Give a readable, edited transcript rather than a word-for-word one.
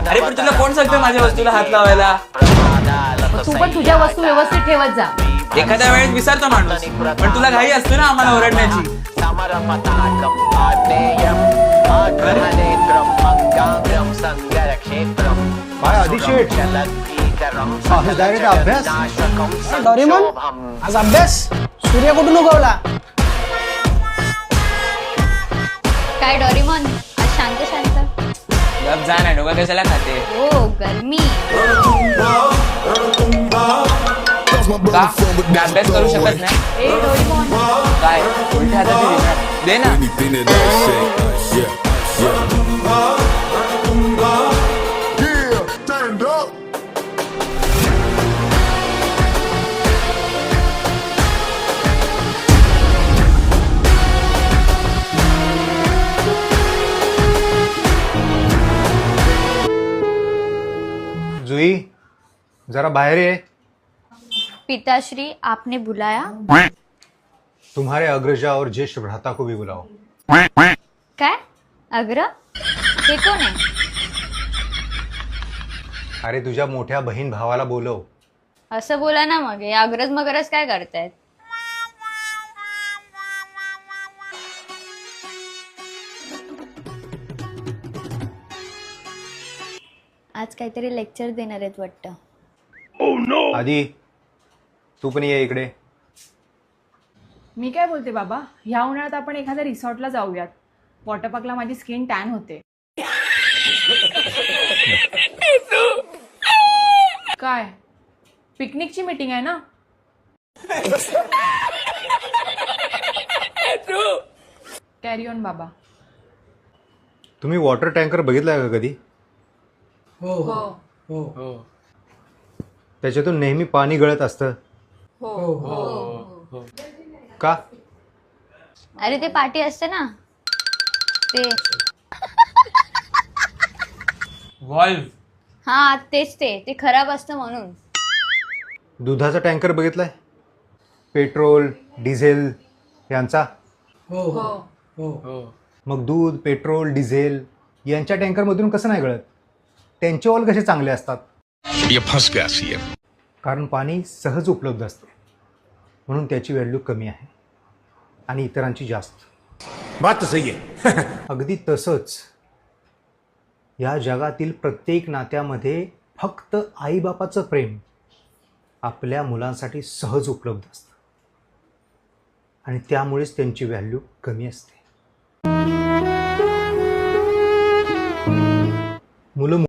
अरे पण तुला कोण सांगतं माझ्या वस्तूला हात लावायला? तू पण तुझ्या वस्तू व्यवस्थित ठेवत जा. एखाद्या वेळेस विसरतो माणूस, पण तुला घाई असते ना आम्हाला ओरडण्याची. काय अधिशेठ डायरेक्ट अभ्यास? डोरेमॉन आज अभ्यास सूर्य कुठून उगवला? काय डोरेमॉन आज शांत शांत? गप जा ना, डोकं कशाला खाते? हो गरमी. का मी अभ्यास करू शकत नाही? ए डोरेमॉन काय उलट्या हाताची रिमोट दे ना. Anything that I say, yeah, yeah. Yeah, stand up. जुई जरा बाहेर ये. पिताश्री आपने बुलाया? तुम्हारे अग्रजा और ज्येष्ठ भ्राता को भी बुलाओ. काय अग्र? हे कोण आहे? अरे तुझ्या मोठ्या बहीण भावाला बोलव. असं बोला ना मग. हे अग्रज मगरज काय करतायत? आज काहीतरी लेक्चर देणार आहेत वाटतं. आधी तू पण ये इकडे. मी काय बोलते बाबा, ह्या उन्हाळ्यात आपण एखाद्या रिसॉर्टला जाऊयात. वॉटर पार्कला माझी स्किन टॅन होते. काय पिकनिकची मीटिंग आहे ना? कॅरी ऑन बाबा. तुम्ही वॉटर टँकर बघितलाय का कधी? हो. त्याच्यातून नेहमी पाणी गळत असतं. का? अरे ते पाटी असते ना ते. व्हॉल्व. हा तेच ते खराब असतं म्हणून. दुधाचा टँकर बघितलाय? पेट्रोल डिझेल यांचा. मग दूध पेट्रोल डिझेल यांच्या टँकरमधून कसं नाही गळत? त्यांचे ऑल कसे चांगले असतात? ये फंस गया सीएम. कारण पाणी सहज उपलब्ध असतं म्हणून त्याची व्हॅल्यू कमी आहे आणि इतरांची जास्त. बात तो सही है. अगदी तसंच या जगातील प्रत्येक नात्यामध्ये फक्त आईबापाचं प्रेम आपल्या मुलांसाठी सहज उपलब्ध असतं आणि त्यामुळेच त्यांची व्हॅल्यू कमी असते. मुलं